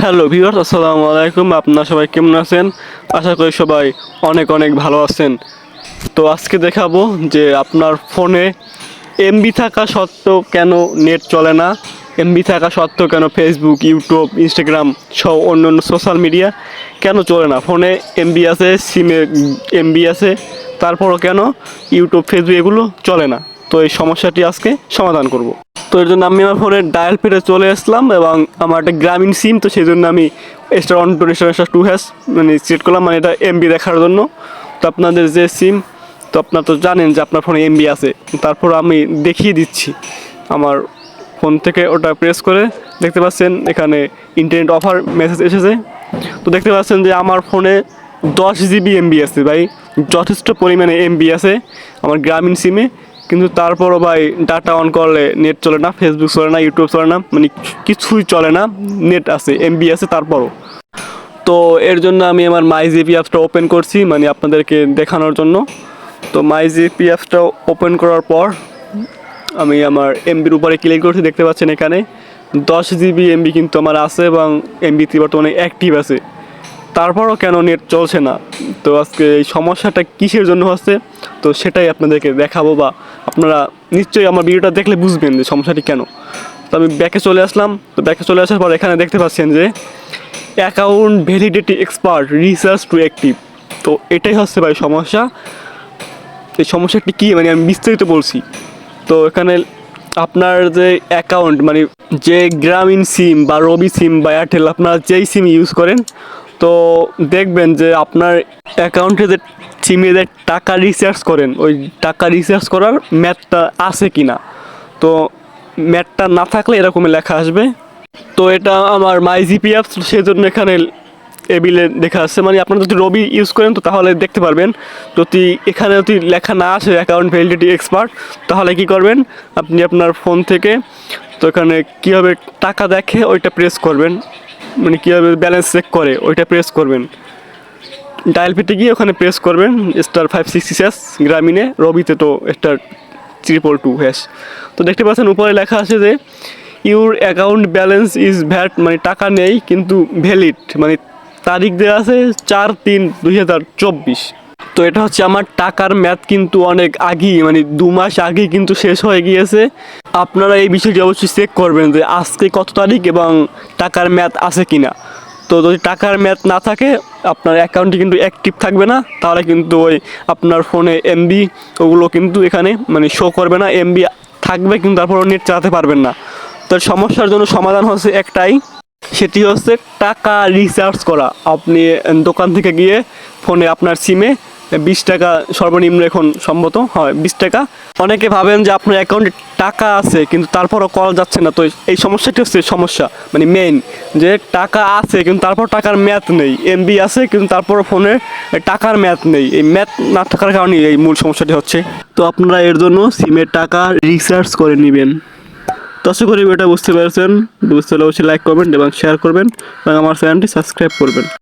Hello viewers, আসসালামু আলাইকুম। আপনারা সবাই কেমন আছেন? আশা করি সবাই অনেক অনেক ভালো আছেন। তো আজকে দেখাবো যে আপনার ফোনে এমবি থাকা সত্ত্বেও কেন নেট চলে না, এমবি থাকা সত্ত্বেও কেন ফেসবুক, ইউটিউব, ইনস্টাগ্রাম সহ অন্য অন্য সোশ্যাল মিডিয়া কেন চলে না। ফোনে এমবি আছে, সিমে এমবি আছে, তারপরও কেন ইউটিউব, ফেসবুক এগুলো চলে না। তো এই সমস্যাটি আজকে সমাধান করব। তো এর জন্য আমি আমার ফোনের ডায়াল পেডে চলে আসলাম এবং আমার একটা গ্রামীণ সিম, তো সেই জন্য আমি *1 * 2# মানে সেট করলাম, মানে এটা এমবি দেখার জন্য। তো আপনাদের যে সিম, তো আপনারা তো জানেন যে আপনার ফোনে এমবি আছে, তারপর আমি দেখিয়ে দিচ্ছি। আমার ফোন থেকে ওটা প্রেস করে দেখতে পাচ্ছেন এখানে ইন্টারনেট অফার মেসেজ এসেছে। তো দেখতে পাচ্ছেন যে আমার ফোনে 10 জিবি এমবি আছে ভাই, যথেষ্ট পরিমাণে এমবি আছে আমার গ্রামীণ সিমে। কিন্তু তারপরও ভাই ডাটা অন করলে নেট চলে না, ফেসবুক চলে না, ইউটিউব চলে না, মানে কিছুই চলে না। নেট আছে, এমবি আছে তারপরও। তো এর জন্য আমি আমার মাইজিপি অ্যাপসটা ওপেন করছি, মানে আপনাদেরকে দেখানোর জন্য। তো মাইজিপি অ্যাপসটা ওপেন করার পর আমি আমার এমবির উপরে ক্লিক করছি। দেখতে পাচ্ছেন এখানে 10 জিবি এমবি কিন্তু আমার আছে এবং এমবিতে বর্তমানে অ্যাক্টিভ আছে। তারপরও কেন নেট চলছে না, তো আজকে এই সমস্যাটা কিসের জন্য হচ্ছে, তো সেটাই আপনাদেরকে দেখাবো, বা আপনারা নিশ্চয়ই আমার ভিডিওটা দেখলে বুঝবেন যে সমস্যাটি কেন। তো আমি ব্যাকে চলে আসলাম। তো ব্যাকে চলে আসার পর এখানে দেখতে পাচ্ছেন যে account validity expert research to active. তো এটাই হচ্ছে ভাই সমস্যা। এই সমস্যাটি কী, মানে আমি বিস্তারিত বলছি। তো এখানে আপনার যে অ্যাকাউন্ট, মানে যে গ্রামীণ সিম বা রবি সিম বা এয়ারটেল, আপনারা যেই সিম ইউজ করেন, তো দেখবেন যে আপনার অ্যাকাউন্টে যে সিমে যে টাকা রিচার্জ করেন, ওই টাকা রিচার্জ করার ম্যাথটা আছে কি না। তো ম্যাথটা না থাকলে এরকমই লেখা আসবে। তো এটা আমার মাইজিপি অ্যাপস, সেই জন্য এখানে এবিলে লেখা আছে। মানে আপনারা যদি রবি ইউজ করেন তো তাহলে দেখতে পারবেন। যদি এখানে যদি লেখা না আসে অ্যাকাউন্ট ভ্যালিডিটি এক্সপার্ট, তাহলে কি করবেন, আপনি আপনার ফোন থেকে, তো এখানে কীভাবে টাকা দেখে ওইটা প্রেস করবেন, মানে কীভাবে ব্যালেন্স চেক করে ওইটা প্রেস করবেন। ডায়াল পেতে গিয়ে ওখানে প্রেস করবেন *566# গ্রামীণে, রবিতে তো *222#। তো দেখতে পাচ্ছেন উপরে লেখা আছে যে your account balance is VAT, মানে টাকা নেই কিন্তু ভ্যালিড, মানে তারিখ দেওয়া আছে 4/3/2024। তো এটা হচ্ছে আমার টাকার ম্যাথ কিন্তু অনেক আগেই, মানে 2 মাস আগেই কিন্তু শেষ হয়ে গিয়েছে। আপনারা এই বিষয়টি অবশ্যই চেক করবেন যে আজকে কত তারিখ এবং টাকার ম্যাথ আছে কি না। তো যদি টাকার ম্যাথ না থাকে আপনার অ্যাকাউন্টটি কিন্তু অ্যাক্টিভ থাকবে না, তাহলে কিন্তু ওই আপনার ফোনে এমবি ওগুলো কিন্তু এখানে মানে শো করবে না। এমবি থাকবে কিন্তু তারপরও নেট চালাতে পারবেন না। তো সমস্যার জন্য সমাধান হচ্ছে একটাই, সেটি হচ্ছে টাকা রিচার্জ করা। আপনি দোকান থেকে গিয়ে ফোনে আপনার সিমে 20 টাকা সর্বনিম্ন এখন সম্ভবত হয় 20 টাকা। অনেকে ভাবেন যে আপনার অ্যাকাউন্টে টাকা আছে কিন্তু তারপরও কল যাচ্ছে না। তো এই সমস্যাটি হচ্ছে সমস্যা, মানে মেইন, যে টাকা আছে কিন্তু তারপর টাকার ম্যাথ নেই, এমবি আছে কিন্তু তারপরও ফোনে টাকার ম্যাথ নেই। এই ম্যাথ না থাকার কারণেই এই মূল সমস্যাটি হচ্ছে। তো আপনারা এর জন্য সিমের টাকা রিচার্জ করে নেবেন। তো আশা করি এটা বুঝতে পেরেছেন। বুঝতে হলে অবশ্যই লাইক করবেন এবং শেয়ার করবেন এবং আমার চ্যানেলটি সাবস্ক্রাইব করবেন।